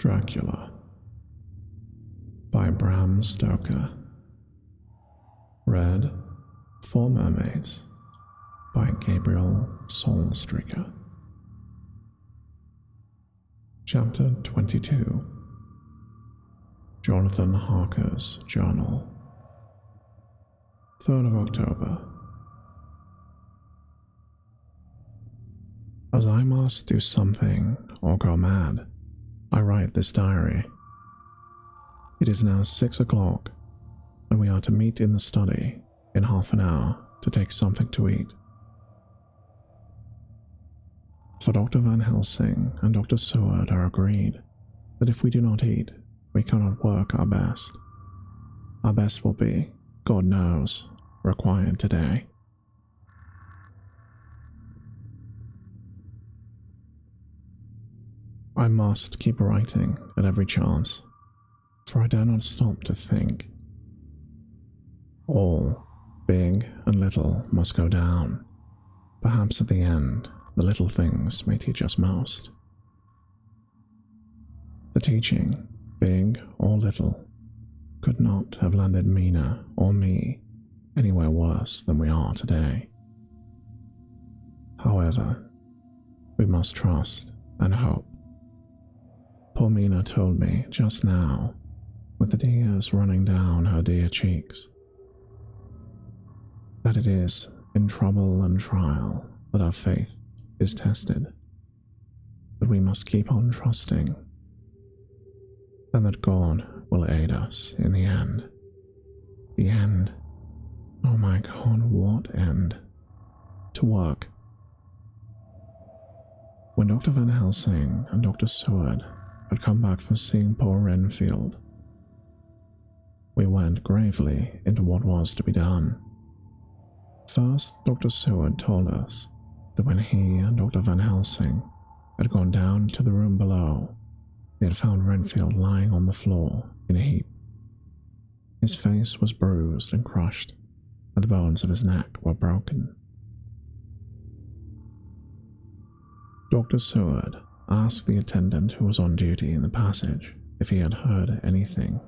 Dracula by Bram Stoker. Read for Mermaids by Gabriel Solstricker. Chapter 22. Jonathan Harker's Journal. 3rd of October. As I must do something or go mad, I write this diary. It is now 6 o'clock, and we are to meet in the study in half an hour to take something to eat. For Dr. Van Helsing and Dr. Seward are agreed that if we do not eat, we cannot work our best. Our best will be, God knows, required today. I must keep writing at every chance, for I dare not stop to think. All, big and little, must go down. Perhaps at the end, the little things may teach us most. The teaching, big or little, could not have landed Mina or me anywhere worse than we are today. However, we must trust and hope. Poor Mina told me just now, with the tears running down her dear cheeks, that it is in trouble and trial that our faith is tested, that we must keep on trusting, and that God will aid us in the end. The end. Oh my God, what end? To work. When Dr. Van Helsing and Dr. Seward had come back from seeing poor Renfield, we went gravely into what was to be done. First, Dr. Seward told us that when he and Dr. Van Helsing had gone down to the room below, they had found Renfield lying on the floor in a heap. His face was bruised and crushed, and the bones of his neck were broken. Dr. Seward asked the attendant who was on duty in the passage if he had heard anything.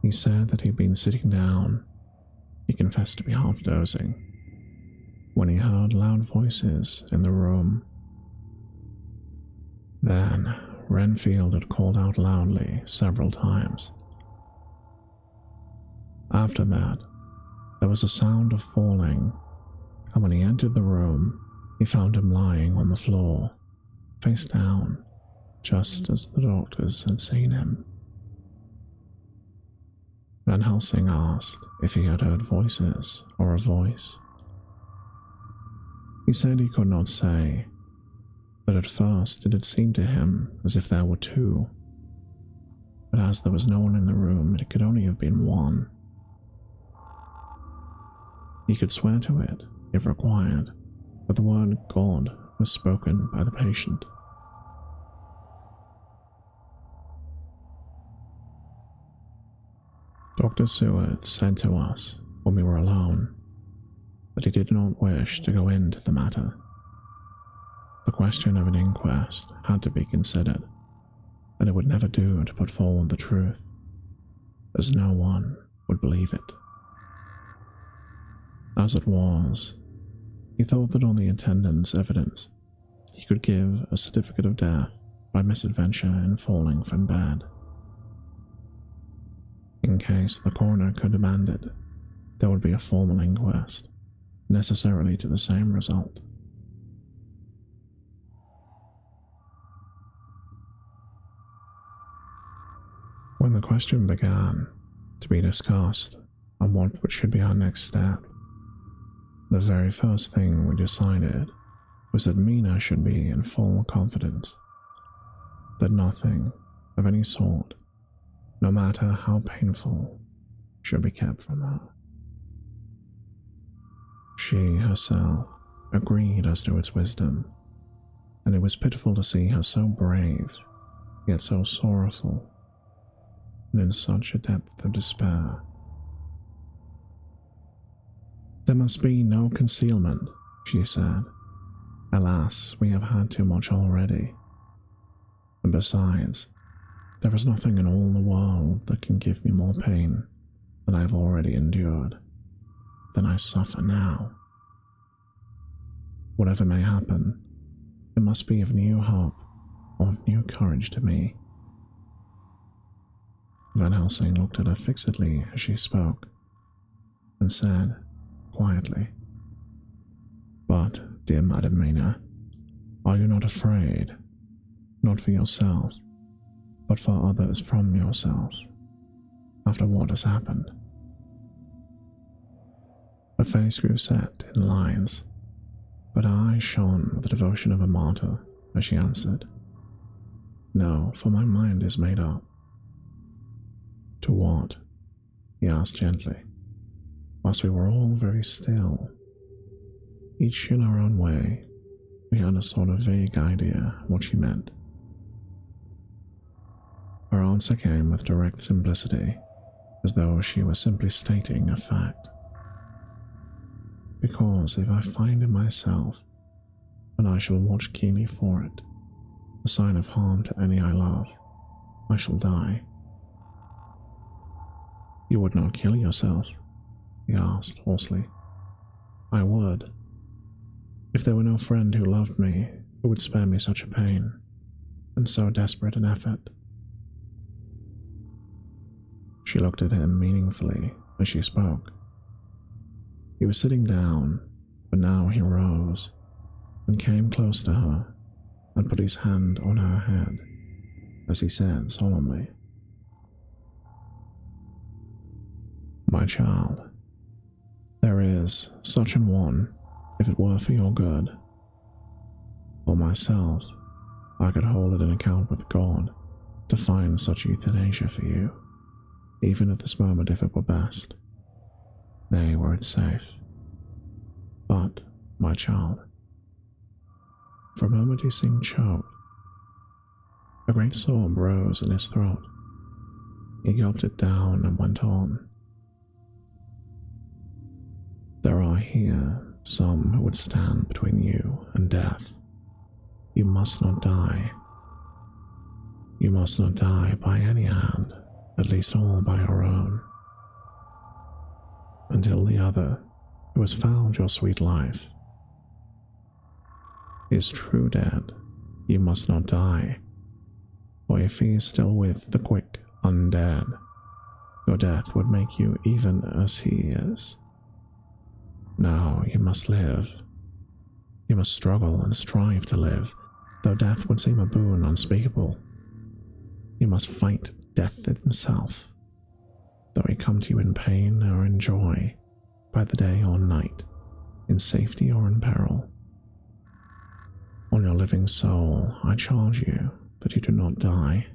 He said that he had been sitting down. He confessed to be half dozing when he heard loud voices in the room. Then Renfield had called out loudly several times. After that, there was a sound of falling, and when he entered the room, he found him lying on the floor, face down, just as the doctors had seen him. Van Helsing asked if he had heard voices or a voice. He said he could not say, that at first it had seemed to him as if there were two, but as there was no one in the room, it could only have been one. He could swear to it, if required, that the word God was spoken by the patient. Dr. Seward said to us, when we were alone, that he did not wish to go into the matter. The question of an inquest had to be considered, and it would never do to put forward the truth, as no one would believe it. As it was, he thought that on the attendant's evidence, he could give a certificate of death by misadventure in falling from bed. In case the coroner could demand it, there would be a formal inquest, necessarily to the same result. When the question began to be discussed on what should be our next step, the very first thing we decided was that Mina should be in full confidence, that nothing of any sort, no matter how painful, should be kept from her. She herself agreed as to its wisdom, and it was pitiful to see her so brave, yet so sorrowful, and in such a depth of despair. There must be no concealment, she said. Alas, we have had too much already. And besides, There is nothing in all the world that can give me more pain than I have already endured, than I suffer now. Whatever may happen, it must be of new hope or of new courage to me. Van Helsing looked at her fixedly as she spoke, and said, quietly, "But, dear Madam Mina, are you not afraid, not for yourself, but for others from yourself, after what has happened?" Her face grew set in lines, but her eyes shone with the devotion of a martyr as she answered, "No, for my mind is made up." "To what?" he asked gently, whilst we were all very still. Each in our own way, we had a sort of vague idea what she meant. Her answer came with direct simplicity, as though she were simply stating a fact. "Because if I find in myself, and I shall watch keenly for it, a sign of harm to any I love, I shall die." "You would not kill yourself?" he asked hoarsely. "I would. If there were no friend who loved me, who would spare me such a pain, and so desperate an effort." She looked at him meaningfully as she spoke. He was sitting down, but now he rose and came close to her and put his hand on her head as he said solemnly, "My child, there is such an one if it were for your good. For myself, I could hold it in account with God to find such euthanasia for you, even at this moment if it were best, nay, were it safe. But, my child," for a moment he seemed choked. A great sob rose in his throat. He gulped it down and went on. "There are here some who would stand between you and death. You must not die. You must not die by any hand, at least all by your own. Until the other, who has found your sweet life, is true dead, you must not die. For if he is still with the quick undead, your death would make you even as he is. No, you must live. You must struggle and strive to live, though death would seem a boon unspeakable. You must fight death himself, though he come to you in pain or in joy, by the day or night, in safety or in peril. On your living soul, I charge you that you do not die,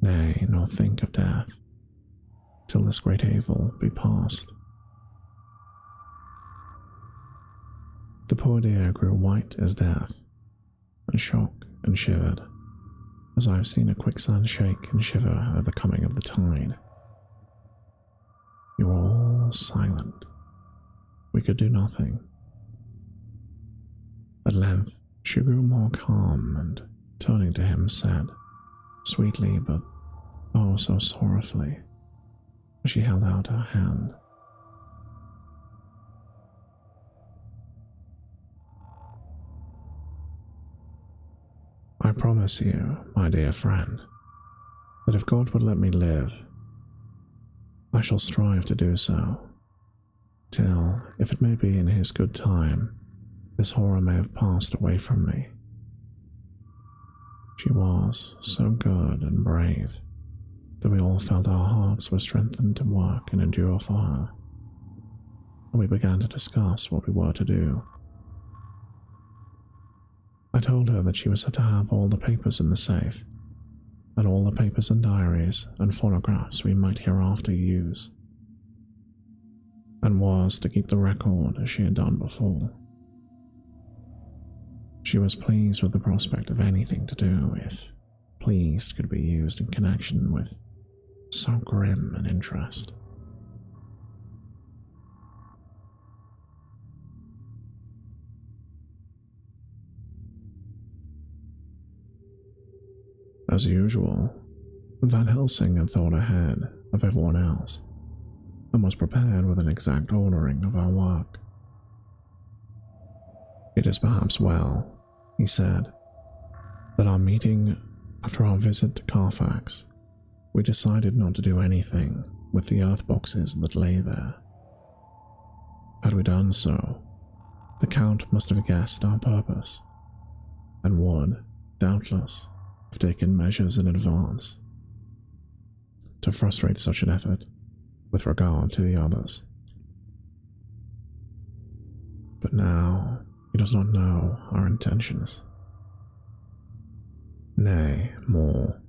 nay, nor think of death, till this great evil be past." The poor dear grew white as death, and shook and shivered, as I have seen a quicksand shake and shiver at the coming of the tide. We were all silent. We could do nothing. At length, she grew more calm and, turning to him, said, sweetly but oh so sorrowfully, as she held out her hand, "I promise you, my dear friend, that if God would let me live, I shall strive to do so, till, if it may be in his good time, this horror may have passed away from me." She was so good and brave that we all felt our hearts were strengthened to work and endure for her, and we began to discuss what we were to do. I told her that she was to have all the papers in the safe, and all the papers and diaries and phonographs we might hereafter use, and was to keep the record as she had done before. She was pleased with the prospect of anything to do, if pleased could be used in connection with so grim an interest. As usual, Van Helsing had thought ahead of everyone else and was prepared with an exact ordering of our work. "It is perhaps well," he said, "that our meeting after our visit to Carfax, we decided not to do anything with the earth boxes that lay there. Had we done so, the Count must have guessed our purpose, and would, doubtless, have taken measures in advance to frustrate such an effort with regard to the others. But now he does not know our intentions. Nay, more,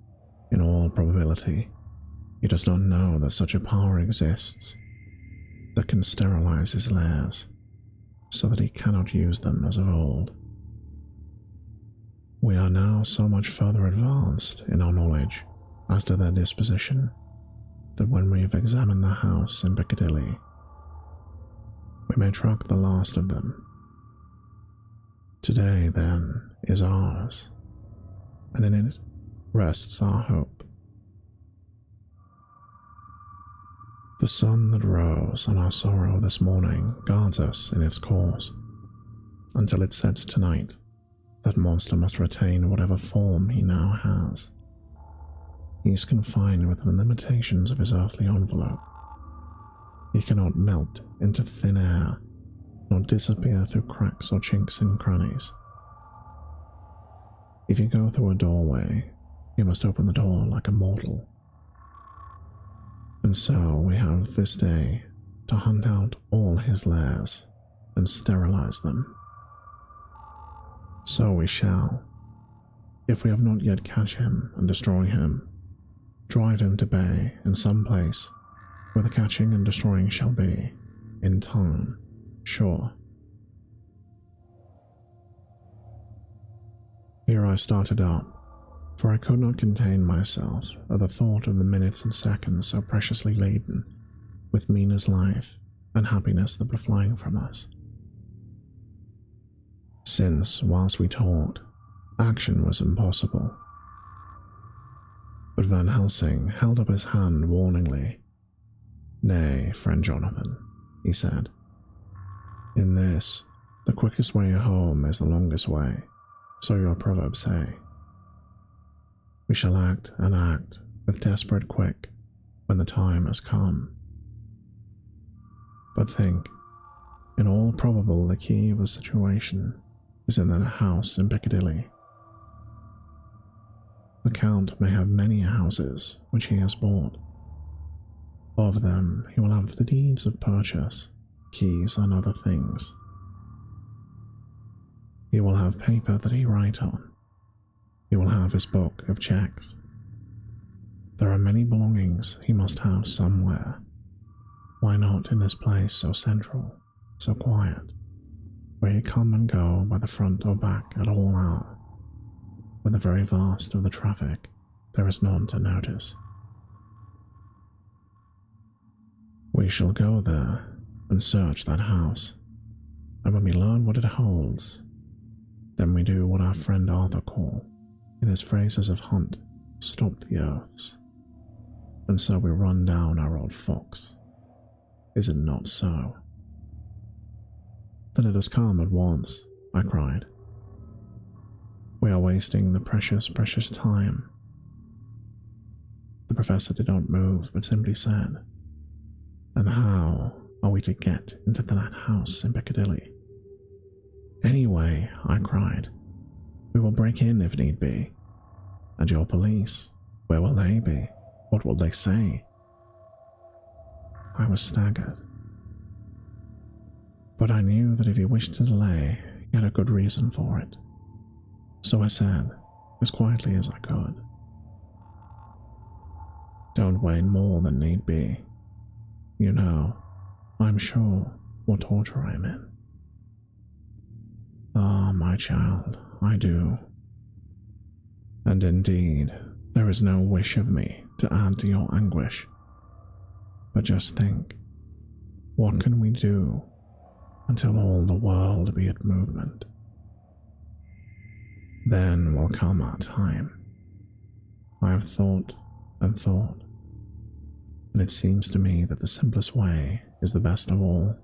in all probability, he does not know that such a power exists that can sterilize his lairs so that he cannot use them as of old. We are now so much further advanced in our knowledge as to their disposition that when we have examined the house in Piccadilly, we may track the last of them. Today, then, is ours, and in it rests our hope. The sun that rose on our sorrow this morning guards us in its course. Until it sets tonight, that monster must retain whatever form he now has. He is confined within the limitations of his earthly envelope. He cannot melt into thin air, nor disappear through cracks or chinks in crannies. If you go through a doorway, you must open the door like a mortal. And so we have this day to hunt out all his lairs and sterilize them. So we shall, if we have not yet catch him and destroy him, drive him to bay in some place where the catching and destroying shall be, in time, sure. Here I started up, for I could not contain myself at the thought of the minutes and seconds so preciously laden with Mina's life and happiness that were flying from us. Since, whilst we talked, action was impossible. But Van Helsing held up his hand warningly. "Nay, friend Jonathan," he said. "In this, the quickest way home is the longest way, so your proverbs say. We shall act and act with desperate quick when the time has come. But think, in all probable the key of the situation is in that house in Piccadilly. The Count may have many houses which he has bought. Of them he will have the deeds of purchase, keys and other things. He will have paper that he write on. He will have his book of checks. There are many belongings he must have somewhere. Why not in this place so central, so quiet, where you come and go by the front or back at all hour, where the very vast of the traffic there is none to notice? We shall go there and search that house, and when we learn what it holds, then we do what our friend Arthur called, in his phrases of hunt, stop the earths. And so we run down our old fox. Is it not so?" "Then let us come at once," I cried. "We are wasting the precious, precious time." The professor did not move, but simply said, "And how are we to get into that house in Piccadilly?" "Anyway," I cried. "We will break in if need be. And your police, where will they be? What will they say?" I was staggered. But I knew that if he wished to delay, he had a good reason for it. So I said, as quietly as I could, "Don't wait more than need be. You know, I'm sure, what torture I am in." "Ah, my child, I do. And indeed, there is no wish of me to add to your anguish. But just think, what can we do until all the world be at movement? Then will come our time. I have thought and thought. And it seems to me that the simplest way is the best of all.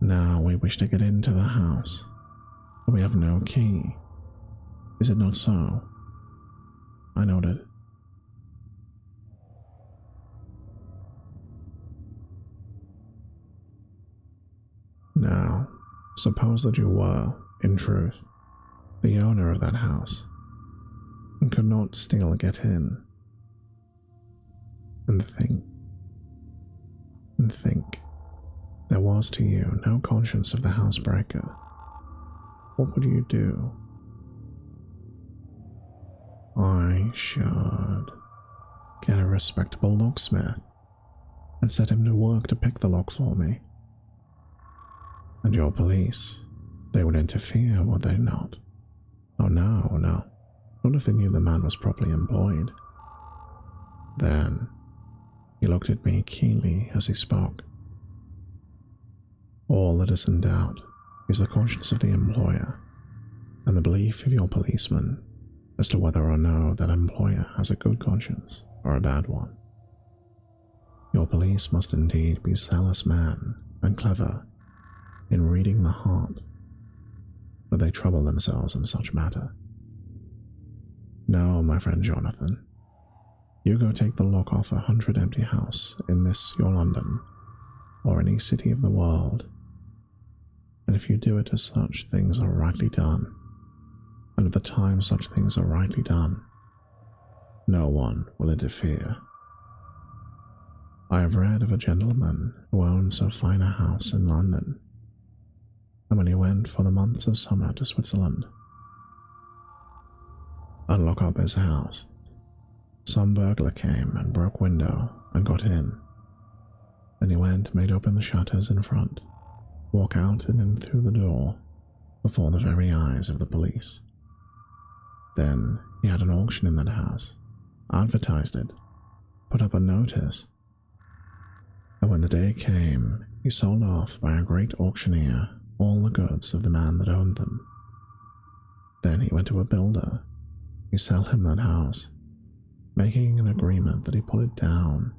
Now we wish to get into the house, but we have no key. Is it not so? I nodded. Now, suppose that you were, in truth, the owner of that house, and could not still get in. And think, there was to you no conscience of the housebreaker. What would you do? I should get a respectable locksmith and set him to work to pick the lock for me. And your police, they would interfere, would they not? Oh no, not if they knew the man was properly employed. Then, he looked at me keenly as he spoke. All that is in doubt is the conscience of the employer and the belief of your policeman as to whether or no that employer has a good conscience or a bad one. Your police must indeed be zealous men and clever in reading the heart, but they trouble themselves in such matter. No, my friend Jonathan, you go take the lock off 100 empty house in this your London, or any city of the world, and if you do it as such things are rightly done, and at the time such things are rightly done, no one will interfere. I have read of a gentleman who owned so fine a house in London, and when he went for the months of summer to Switzerland and lock up his house, some burglar came and broke window and got in. Then he went, made open the shutters in front, walk out and in through the door before the very eyes of the police. Then he had an auction in that house, advertised it, put up a notice, and when the day came, he sold off by a great auctioneer all the goods of the man that owned them. Then he went to a builder, he sell him that house, making an agreement that he pull it down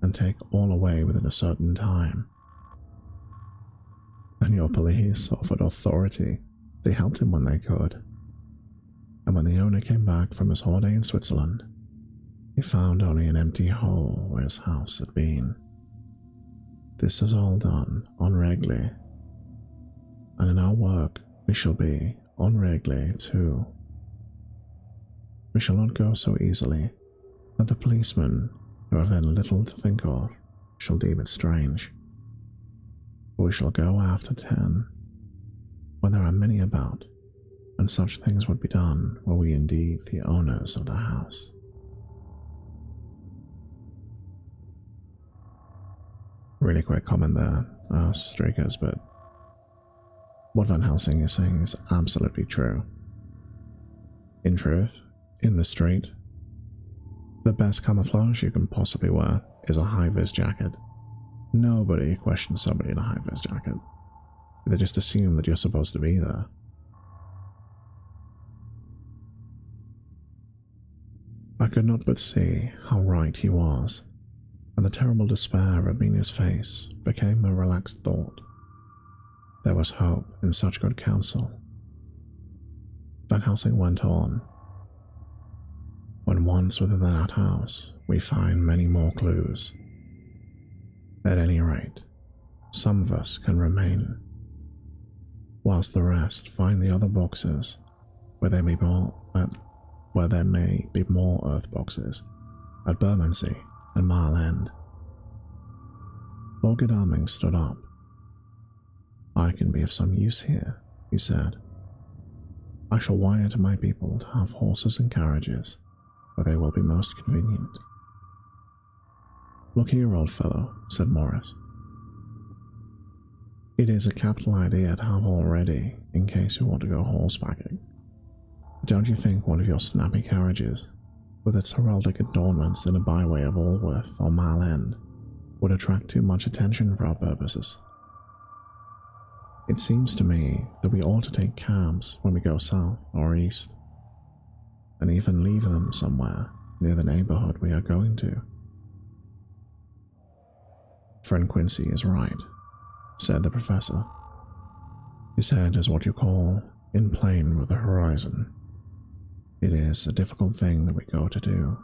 and take all away within a certain time. And your police offered authority, they helped him when they could. And when the owner came back from his holiday in Switzerland, he found only an empty hole where his house had been. This is all done en règle, and in our work we shall be en règle too. We shall not go so easily that the policemen, who have then little to think of, shall deem it strange. But we shall go after 10, when there are many about, and such things would be done were we indeed the owners of the house. Really quick comment there, Streakers, but what Van Helsing is saying is absolutely true. In truth, in the street, the best camouflage you can possibly wear is a high-vis jacket. Nobody questions somebody in a high-vis jacket. They just assume that you're supposed to be there. I could not but see how right he was, and the terrible despair of Mina's face became a relaxed thought. There was hope in such good counsel. Van Helsing went on. When once within that house, we find many more clues. At any rate, some of us can remain, whilst the rest find the other boxes where there may be more earth boxes at Bermondsey and Mile End. Lord Godalming stood up. I can be of some use here, he said. I shall wire to my people to have horses and carriages where they will be most convenient. Look here, old fellow, said Morris. It is a capital idea to have all ready in case you want to go horsebacking. Don't you think one of your snappy carriages, with its heraldic adornments in a byway of Alworth or Mile End, would attract too much attention for our purposes? It seems to me that we ought to take cabs when we go south or east, and even leave them somewhere near the neighborhood we are going to. Friend Quincy is right, said the professor. His head is what you call in plane with the horizon. It is a difficult thing that we go to do,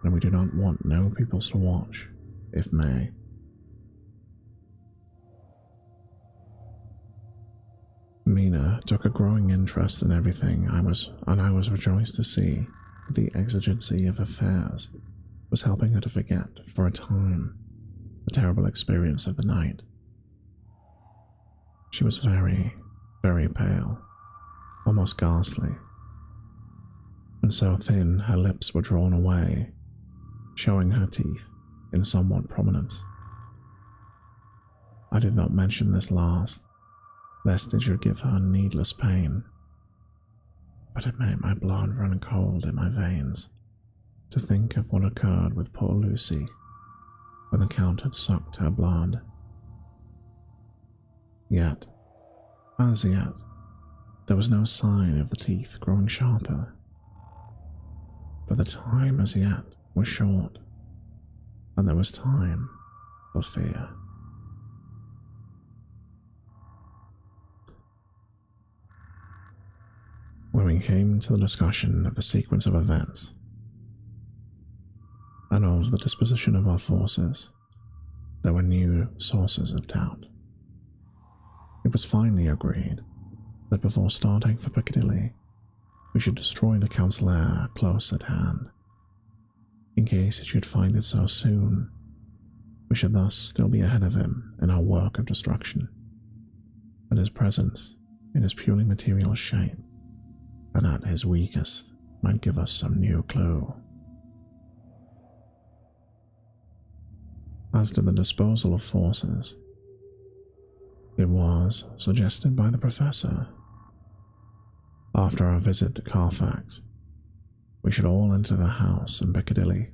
and we do not want no peoples to watch, if may. Mina took a growing interest in everything, and I was rejoiced to see that the exigency of affairs was helping her to forget, for a time, the terrible experience of the night. She was very, very pale, almost ghastly, and so thin her lips were drawn away, showing her teeth in somewhat prominence. I did not mention this last, lest it should give her needless pain, but it made my blood run cold in my veins to think of what occurred with poor Lucy when the Count had sucked her blood. Yet, as yet, there was no sign of the teeth growing sharper, but the time as yet was short, and there was time for fear. When we came to the discussion of the sequence of events and of the disposition of our forces, there were new sources of doubt. It was finally agreed that before starting for Piccadilly, we should destroy the Count's lair close at hand. In case he should find it so soon, we should thus still be ahead of him in our work of destruction, and his presence, in his purely material shape, and at his weakest, might give us some new clue. As to the disposal of forces, it was suggested by the professor. After our visit to Carfax, we should all enter the house in Piccadilly.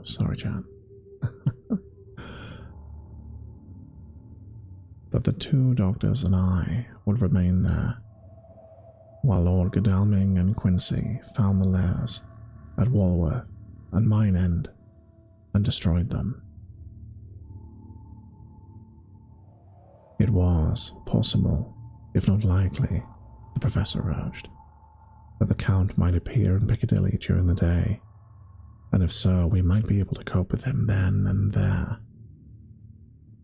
Sorry, Chan. That the two doctors and I would remain there, while Lord Godalming and Quincy found the lairs at Walworth and Mine End and destroyed them. It was possible, if not likely, the professor urged, that the Count might appear in Piccadilly during the day, and if so, we might be able to cope with him then and there.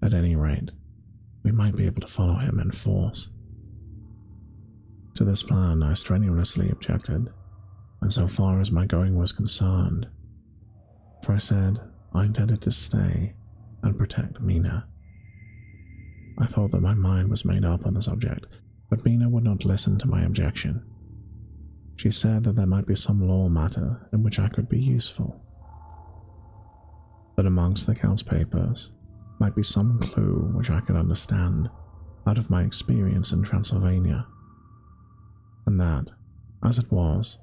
At any rate, we might be able to follow him in force. To this plan I strenuously objected, and so far as my going was concerned, for I said I intended to stay and protect Mina. I thought that my mind was made up on the subject, but Mina would not listen to my objection. She said that there might be some law matter in which I could be useful, that amongst the Count's papers might be some clue which I could understand out of my experience in Transylvania, and that, as it was,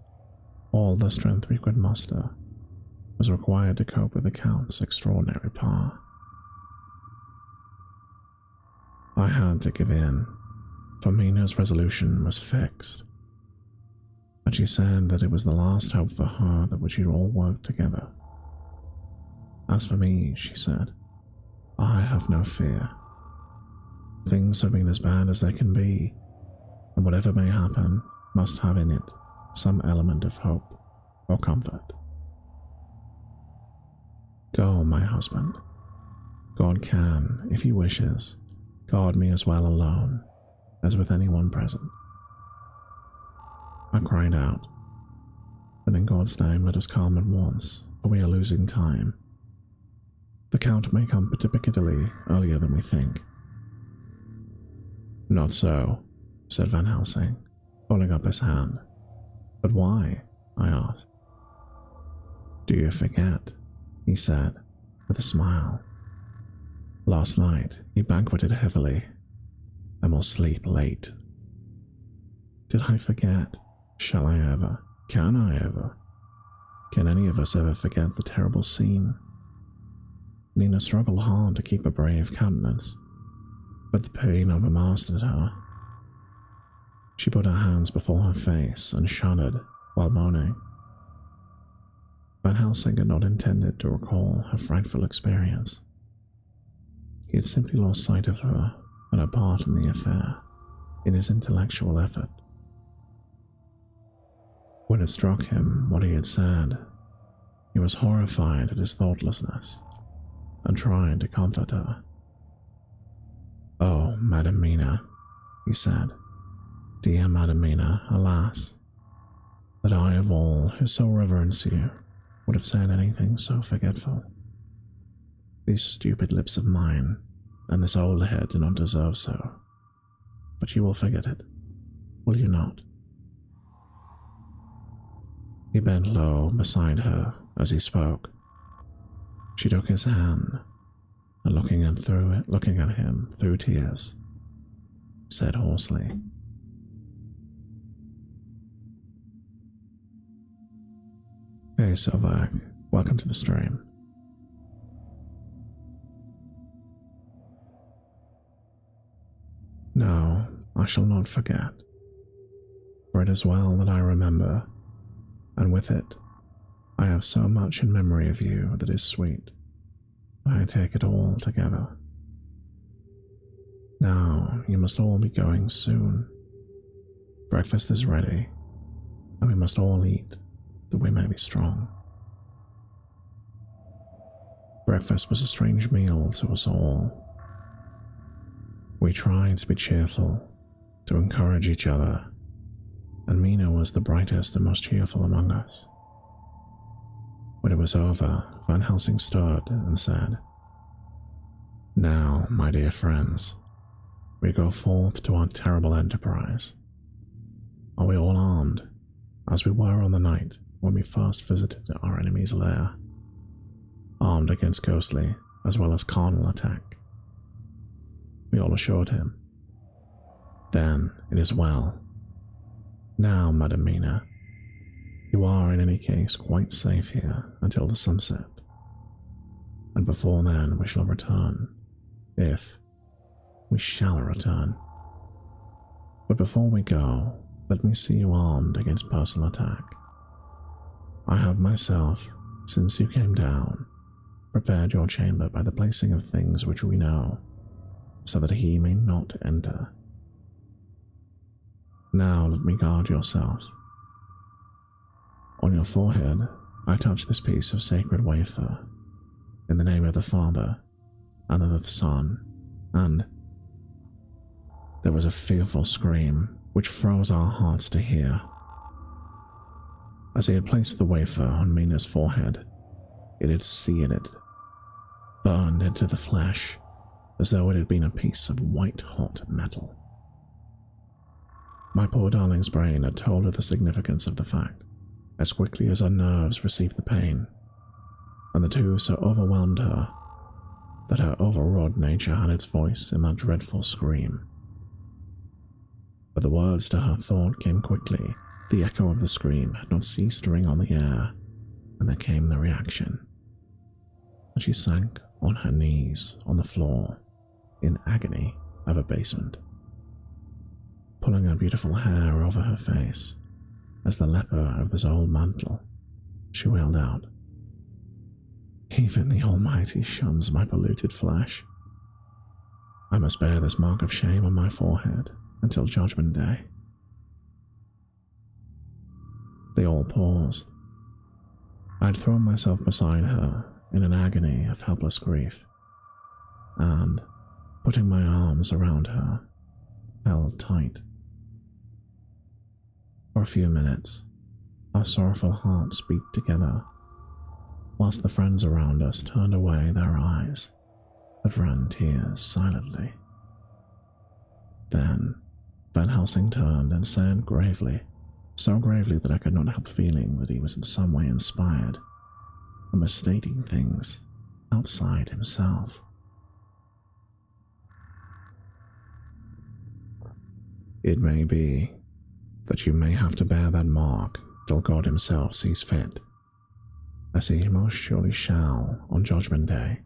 all the strength we could muster was required to cope with the Count's extraordinary power. I had to give in, for Mina's resolution was fixed, and she said that it was the last hope for her that we should all work together. As for me, she said, I have no fear. Things have been as bad as they can be, and whatever may happen must have in it some element of hope or comfort. Go, my husband. God can, if he wishes, guard me as well alone as with anyone present. I cried out, then in God's name let us calm at once, for we are losing time. The Count may come to Piccadilly earlier than we think. Not so, said Van Helsing, holding up his hand. But why? I asked. Do you forget? He said, with a smile. Last night he banqueted heavily, and will sleep late. Did I forget? Shall I ever? Can I ever? Can any of us ever forget the terrible scene? Nina struggled hard to keep a brave countenance, but the pain overmastered her. She put her hands before her face and shuddered while moaning. Van Helsing had not intended to recall her frightful experience. He had simply lost sight of her and her part in the affair in his intellectual effort. When it struck him what he had said, he was horrified at his thoughtlessness and tried to comfort her. "Oh, Madam Mina," he said, "dear Madam Mina, alas, that I of all who so reverence you would have said anything so forgetful. These stupid lips of mine and this old head do not deserve so, but you will forget it, will you not?" He bent low beside her as he spoke. She took his hand and looking at him through tears, said hoarsely, "Hey, Sylvac, welcome to the stream." "No, I shall not forget, for it is well that I remember, and with it I have so much in memory of you that is sweet, that I take it all together. Now you must all be going soon. Breakfast is ready, and we must all eat that we may be strong." Breakfast was a strange meal to us all. We tried to be cheerful, to encourage each other, and Mina was the brightest and most cheerful among us. When it was over, Van Helsing stood and said, "Now, my dear friends, we go forth to our terrible enterprise. Are we all armed, as we were on the night when we first visited our enemy's lair, armed against ghostly as well as carnal attack?" We all assured him. "Then it is well. Now, Madam Mina, you are in any case quite safe here until the sunset, and before then we shall return, if we shall return. But before we go, let me see you armed against personal attack. I have myself, since you came down, prepared your chamber by the placing of things which we know, so that he may not enter. Now let me guard yourselves. On your forehead, I touch this piece of sacred wafer, in the name of the Father, and of the Son, and..." There was a fearful scream, which froze our hearts to hear. As he had placed the wafer on Mina's forehead, it had seared, burned into the flesh, as though it had been a piece of white-hot metal. My poor darling's brain had told her the significance of the fact as quickly as her nerves received the pain, and the two so overwhelmed her that her overwrought nature had its voice in that dreadful scream. But the words to her thought came quickly. The echo of the scream had not ceased to ring on the air, and there came the reaction, and she sank on her knees on the floor in agony of abasement, pulling her beautiful hair over her face as the leper of this old mantle. She wailed out, "Even the Almighty shuns my polluted flesh. I must bear this mark of shame on my forehead until Judgment Day." They all paused. I had thrown myself beside her in an agony of helpless grief, and, putting my arms around her, held tight. For a few minutes, our sorrowful hearts beat together, whilst the friends around us turned away their eyes that ran tears silently. Then Van Helsing turned and said gravely, so gravely that I could not help feeling that he was in some way inspired and was stating things outside himself. "It may be that you may have to bear that mark till God himself sees fit, as he most surely shall on Judgment Day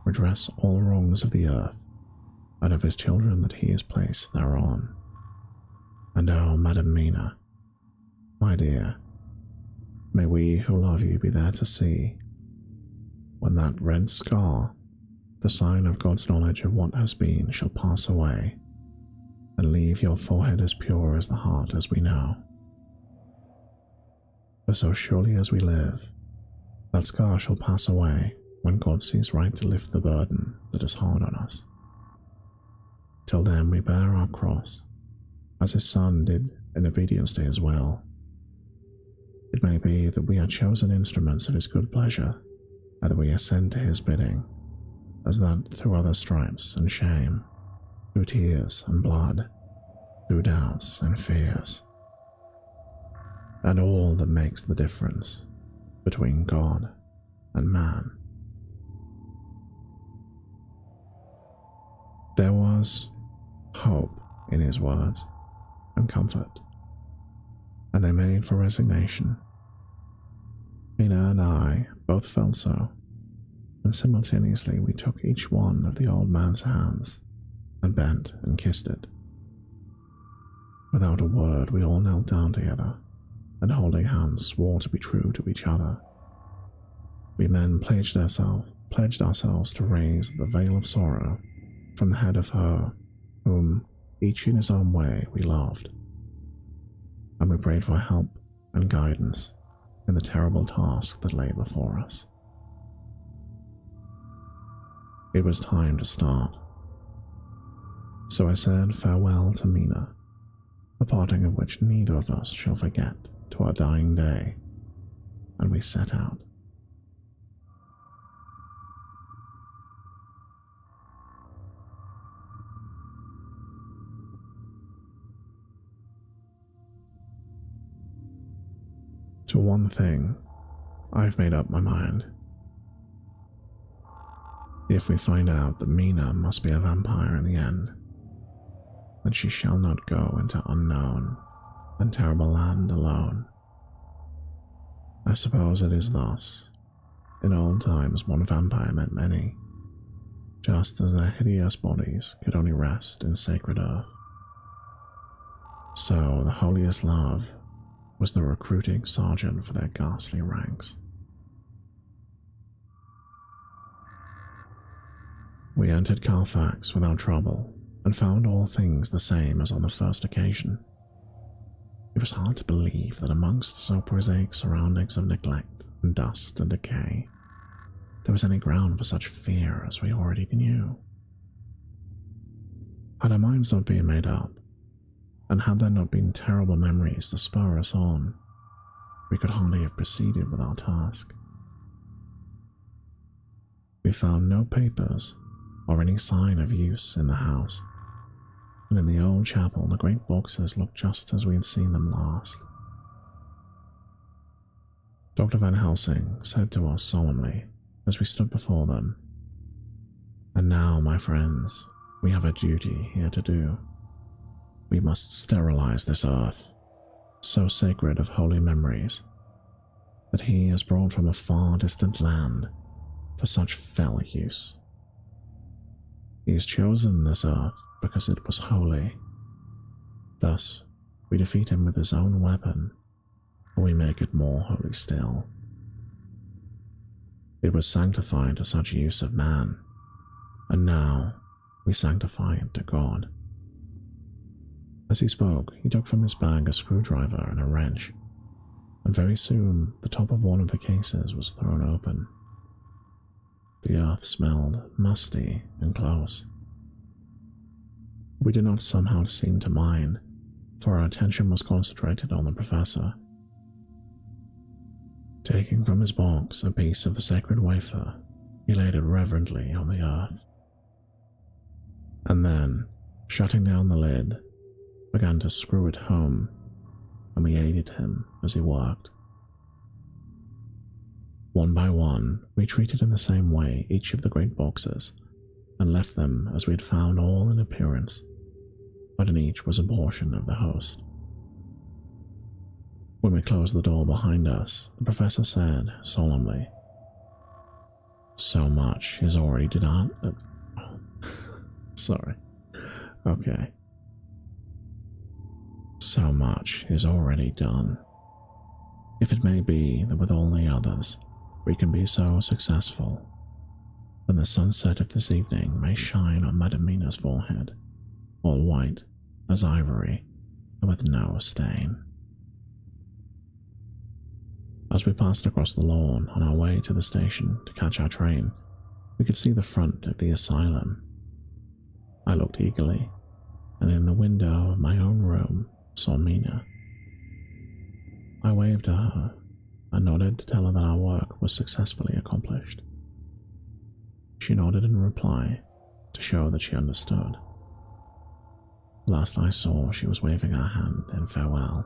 redress all wrongs of the earth and of his children that he has placed thereon. And oh, Madam Mina, my dear, may we who love you be there to see when that red scar, the sign of God's knowledge of what has been, shall pass away and leave your forehead as pure as the heart as we know. For so surely as we live, that scar shall pass away when God sees right to lift the burden that is hard on us. Till then we bear our cross, as his Son did in obedience to his will. It may be that we are chosen instruments of his good pleasure, and that we ascend to his bidding, as that through other stripes and shame, through tears and blood, through doubts and fears, and all that makes the difference between God and man. There was hope in his words and comfort, and they made for resignation. Mina and I both felt so, and simultaneously we took each one of the old man's hands and bent and kissed it. Without a word, we all knelt down together, and holding hands swore to be true to each other. We men pledged ourselves to raise the veil of sorrow from the head of her whom, each in his own way, we loved, and we prayed for help and guidance in the terrible task that lay before us. It was time to start, so I said farewell to Mina, a parting of which neither of us shall forget to our dying day, and we set out. To one thing, I've made up my mind. If we find out that Mina must be a vampire in the end, then she shall not go into unknown and terrible land alone. I suppose it is thus. In old times one vampire meant many, just as their hideous bodies could only rest in sacred earth. So the holiest love was the recruiting sergeant for their ghastly ranks. We entered Carfax without trouble and found all things the same as on the first occasion. It was hard to believe that amongst so prosaic surroundings of neglect and dust and decay, there was any ground for such fear as we already knew. Had our minds not been made up, and had there not been terrible memories to spur us on, we could hardly have proceeded with our task. We found no papers or any sign of use in the house, and in the old chapel the great boxes looked just as we had seen them last. Dr. Van Helsing said to us solemnly as we stood before them, "And now, my friends, we have a duty here to do. We must sterilize this earth, so sacred of holy memories, that he is brought from a far distant land for such fell use. He has chosen this earth because it was holy. Thus, we defeat him with his own weapon, or we make it more holy still. It was sanctified to such use of man, and now we sanctify it to God." As he spoke, he took from his bag a screwdriver and a wrench, and very soon the top of one of the cases was thrown open. The earth smelled musty and close. We did not somehow seem to mind, for our attention was concentrated on the professor. Taking from his box a piece of the sacred wafer, he laid it reverently on the earth, and then, shutting down the lid, began to screw it home, and we aided him as he worked. One by one, we treated in the same way each of the great boxes, and left them as we had found all in appearance, but in each was a portion of the host. When we closed the door behind us, the professor said solemnly, "So much is already done." Sorry. Okay. So much is already done. If it may be that with all the others, we can be so successful, then the sunset of this evening may shine on Madam Mina's forehead, all white as ivory and with no stain. As we passed across the lawn on our way to the station to catch our train, we could see the front of the asylum. I looked eagerly, and in the window of my own room saw Mina. I waved to her and nodded to tell her that our work was successfully accomplished. She nodded in reply to show that she understood. Last I saw, she was waving her hand in farewell.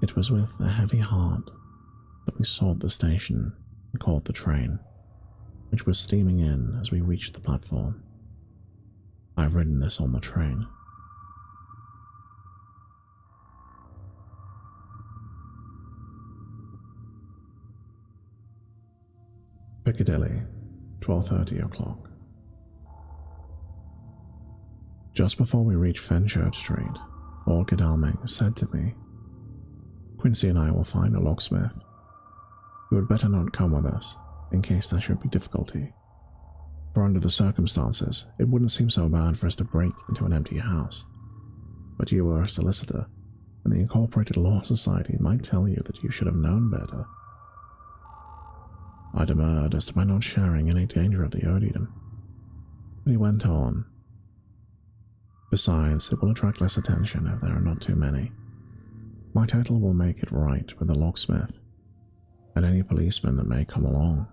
It was with a heavy heart that we sought the station and caught the train, which was steaming in as we reached the platform. I've ridden this on the train. Piccadilly, 12:30 o'clock. Just before we reached Fenchurch Street, Lord Godalming said to me, "Quincy and I will find a locksmith. You had better not come with us, in case there should be difficulty. For under the circumstances, it wouldn't seem so bad for us to break into an empty house. But you are a solicitor, and the Incorporated Law Society might tell you that you should have known better." I demurred as to my not sharing any danger of the odium, but he went on. "Besides, it will attract less attention if there are not too many. My title will make it right with the locksmith and any policeman that may come along.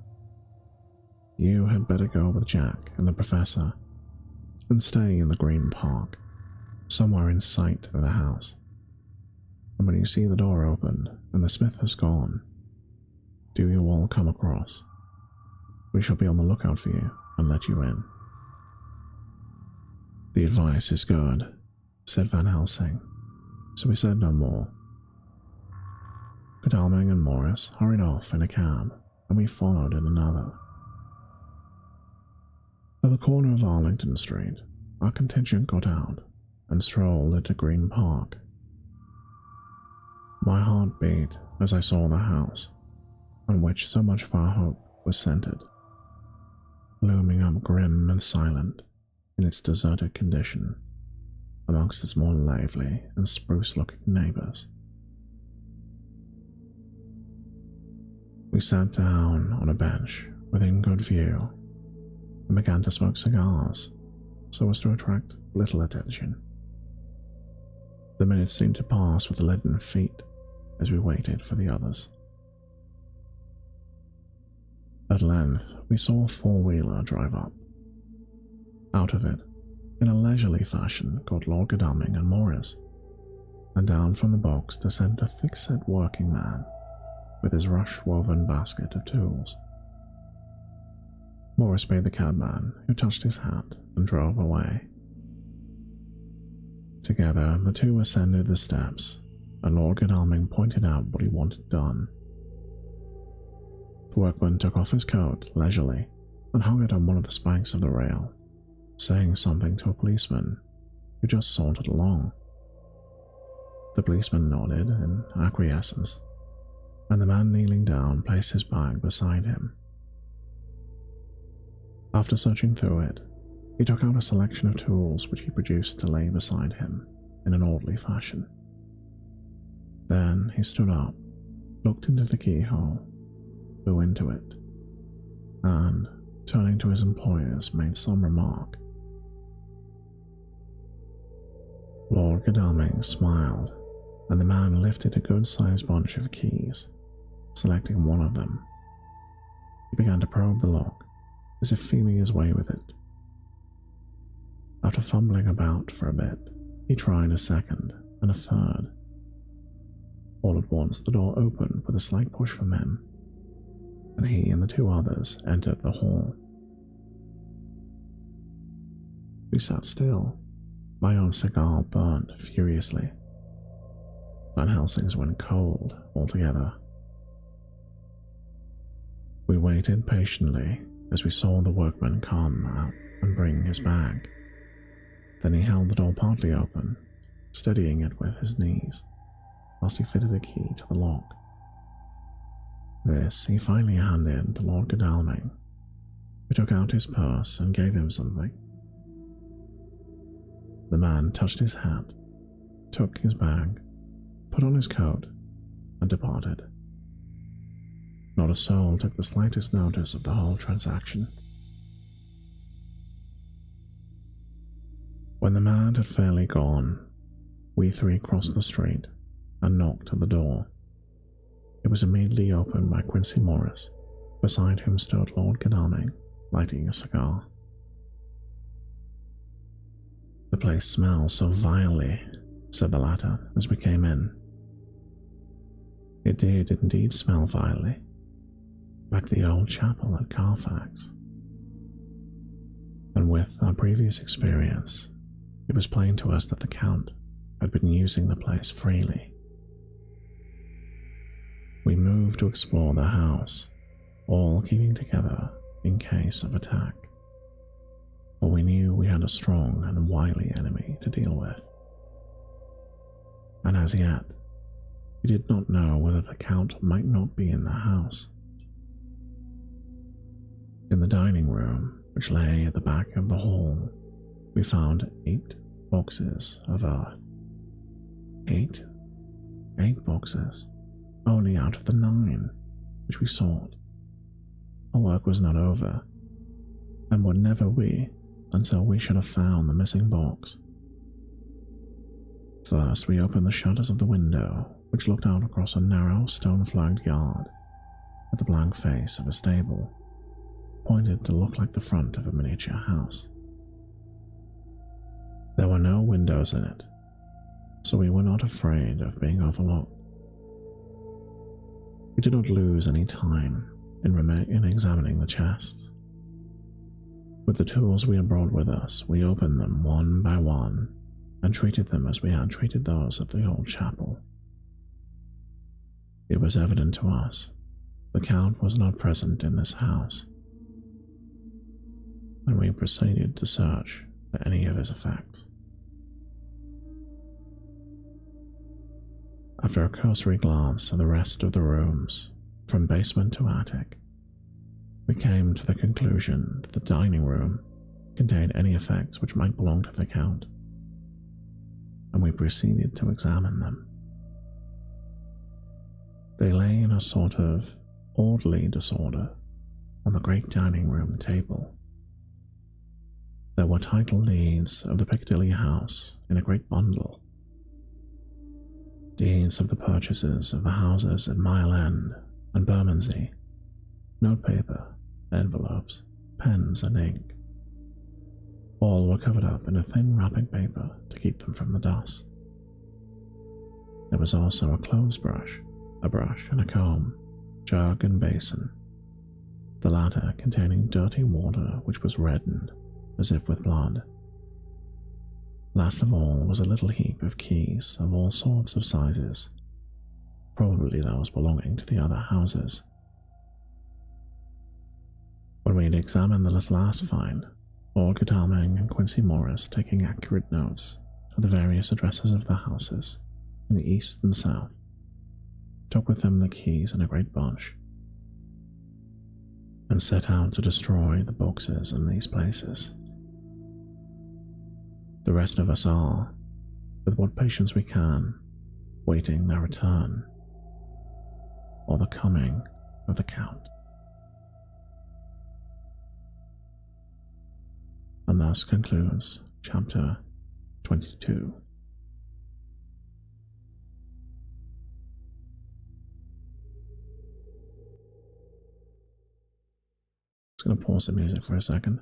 You had better go with Jack and the professor and stay in the Green Park, somewhere in sight of the house. And when you see the door opened and the smith has gone, do you all come across. We shall be on the lookout for you and let you in." "The advice is good," said Van Helsing, so we said no more. Godalming and Morris hurried off in a cab, and we followed in another. At the corner of Arlington Street, our contingent got out and strolled into Green Park. My heart beat as I saw the house, on which so much of our hope was centered, looming up grim and silent in its deserted condition, amongst its more lively and spruce-looking neighbors. We sat down on a bench within good view and began to smoke cigars so as to attract little attention. The minutes seemed to pass with leaden feet as we waited for the others. At length, we saw a four-wheeler drive up. Out of it, in a leisurely fashion, got Lord Godalming and Morris, and down from the box descended a thick-set working man with his rush-woven basket of tools. Morris paid the cabman, who touched his hat and drove away. Together, the two ascended the steps, and Lord Godalming pointed out what he wanted done. The workman took off his coat leisurely and hung it on one of the spikes of the rail, saying something to a policeman who just sauntered along. The policeman nodded in acquiescence, and the man kneeling down placed his bag beside him. After searching through it, he took out a selection of tools which he produced to lay beside him in an orderly fashion. Then he stood up, looked into the keyhole, blew into it, and, turning to his employers, made some remark. Lord Godalming smiled, and the man lifted a good-sized bunch of keys. Selecting one of them, he began to probe the lock, as if feeling his way with it. After fumbling about for a bit, he tried a second and a third. All at once the door opened with a slight push from him, and he and the two others entered the hall. We sat still. My own cigar burned furiously. Van Helsing's went cold altogether. We waited patiently as we saw the workman come out and bring his bag. Then he held the door partly open, steadying it with his knees, whilst he fitted a key to the lock. This he finally handed to Lord Godalming, who took out his purse and gave him something. The man touched his hat, took his bag, put on his coat, and departed. Not a soul took the slightest notice of the whole transaction. When the man had fairly gone, we three crossed the street and knocked at the door. It was immediately opened by Quincy Morris, beside whom stood Lord Godalming, lighting a cigar. "The place smells so vilely," said the latter as we came in. It did indeed smell vilely, like the old chapel at Carfax. And with our previous experience, it was plain to us that the Count had been using the place freely. We moved to explore the house, all keeping together in case of attack, for we knew we had a strong and wily enemy to deal with. And as yet, we did not know whether the Count might not be in the house. In the dining room, which lay at the back of the hall, we found 8 boxes of earth. 8 boxes, only out of the 9 which we sought. Our work was not over, and would never be until we should have found the missing box. First, we opened the shutters of the window, which looked out across a narrow, stone-flagged yard, with the blank face of a stable, pointed to look like the front of a miniature house. There were no windows in it, so we were not afraid of being overlooked. We did not lose any time in examining the chests. With the tools we had brought with us, we opened them one by one and treated them as we had treated those of the old chapel. It was evident to us the Count was not present in this house, and we proceeded to search for any of his effects. After a cursory glance at the rest of the rooms, from basement to attic, we came to the conclusion that the dining room contained any effects which might belong to the Count, and we proceeded to examine them. They lay in a sort of orderly disorder on the great dining room table. There were title deeds of the Piccadilly house in a great bundle, deeds of the purchases of the houses at Mile End and Bermondsey, notepaper, envelopes, pens and ink. All were covered up in a thin wrapping paper to keep them from the dust. There was also a clothes brush, a brush and a comb, jug and basin, the latter containing dirty water which was reddened as if with blood. Last of all was a little heap of keys of all sorts of sizes, probably those belonging to the other houses. When we had examined this last find, Lord Godalming and Quincy Morris, taking accurate notes of the various addresses of the houses in the east and south, took with them the keys in a great bunch, and set out to destroy the boxes in these places. The rest of us are, with what patience we can, waiting their return, or the coming of the Count. And thus concludes chapter 22. Just going to pause the music for a second.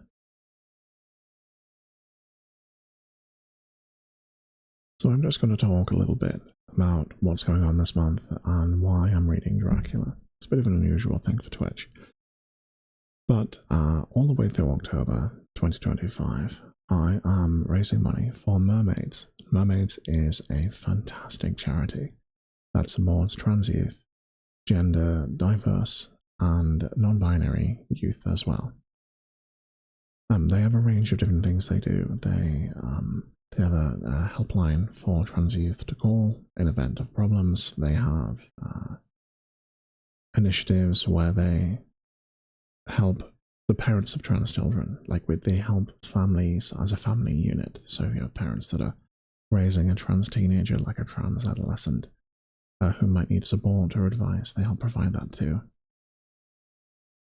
So I'm just going to talk a little bit about what's going on this month and why I'm reading Dracula. It's a bit of an unusual thing for Twitch. But all the way through October 2025, I am raising money for Mermaids. Mermaids is a fantastic charity that supports trans youth, gender diverse, and non-binary youth as well. They have a range of different things they do. They have a helpline for trans youth to call in event of problems. They have initiatives where they help the parents of trans children. They help families as a family unit. So if you have parents that are raising a trans teenager, like a trans adolescent, who might need support or advice, they help provide that too.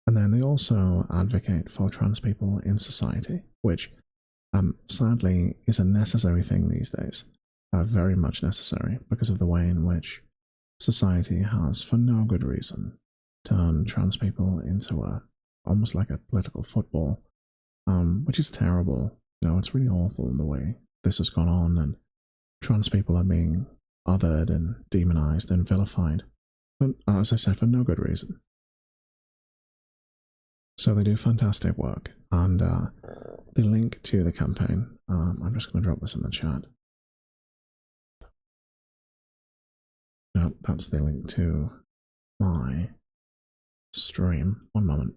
And then they also advocate for trans people in society, which sadly is a necessary thing these days. Very much necessary because of the way in which society has, for no good reason, turned trans people into almost like a political football, which is terrible. It's really awful in the way this has gone on, and trans people are being othered and demonized and vilified, but as I said, for no good reason. So they do fantastic work, and the link to the campaign, I'm just going to drop this in the chat. No, that's the link to my stream. One moment.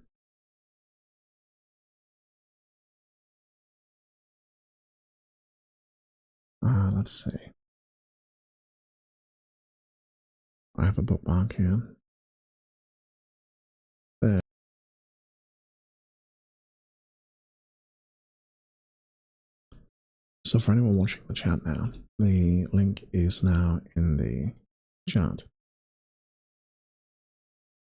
Let's see. I have a bookmark here. There. So for anyone watching the chat now, the link is now in the chat.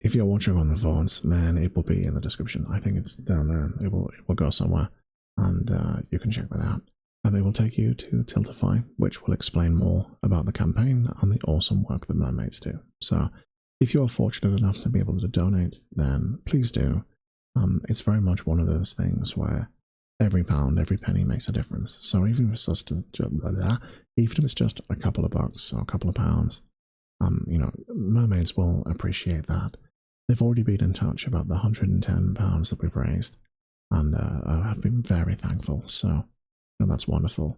If you're watching on the phones, then it will be in the description. I think it's down there. It will go somewhere, and you can check that out. And it will take you to Tiltify, which will explain more about the campaign and the awesome work that mermaids do. So if you're fortunate enough to be able to donate, then please do. It's very much one of those things where every pound, every penny makes a difference. So even if it's just a couple of bucks or a couple of pounds, mermaids will appreciate that. They've already been in touch about the £110 that we've raised, and I've been very thankful. So that's wonderful.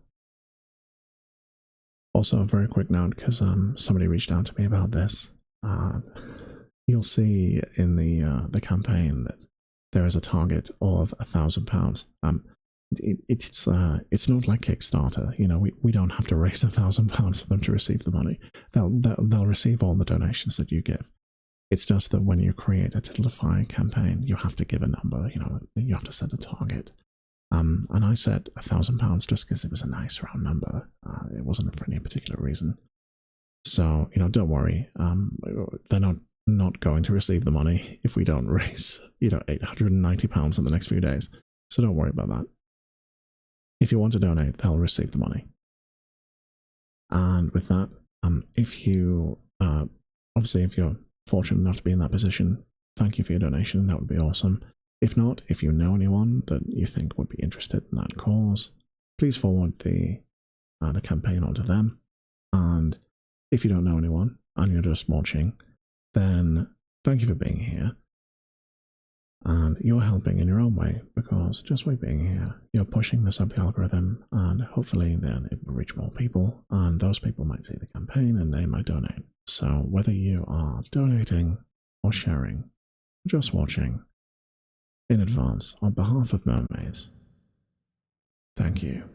Also, a very quick note, because somebody reached out to me about this. You'll see in the campaign that there is a target of £1,000. It's not like Kickstarter. We don't have to raise £1,000 for them to receive the money. They'll receive all the donations that you give. It's just that when you create a Tiltify campaign, you have to give a number. You have to set a target. And I said £1,000 just because it was a nice round number. It wasn't for any particular reason. So don't worry. They're not going to receive the money if we don't raise £890 in the next few days. So don't worry about that. If you want to donate, they'll receive the money. And with that, if you're fortunate enough to be in that position, thank you for your donation. That would be awesome. If not, if you know anyone that you think would be interested in that cause, please forward the campaign onto them. And if you don't know anyone and you're just watching, then thank you for being here. And you're helping in your own way, because just by being here, you're pushing this up the algorithm, and hopefully then it will reach more people, and those people might see the campaign and they might donate. So whether you are donating or sharing, or just watching, in advance, on behalf of mermaids, thank you.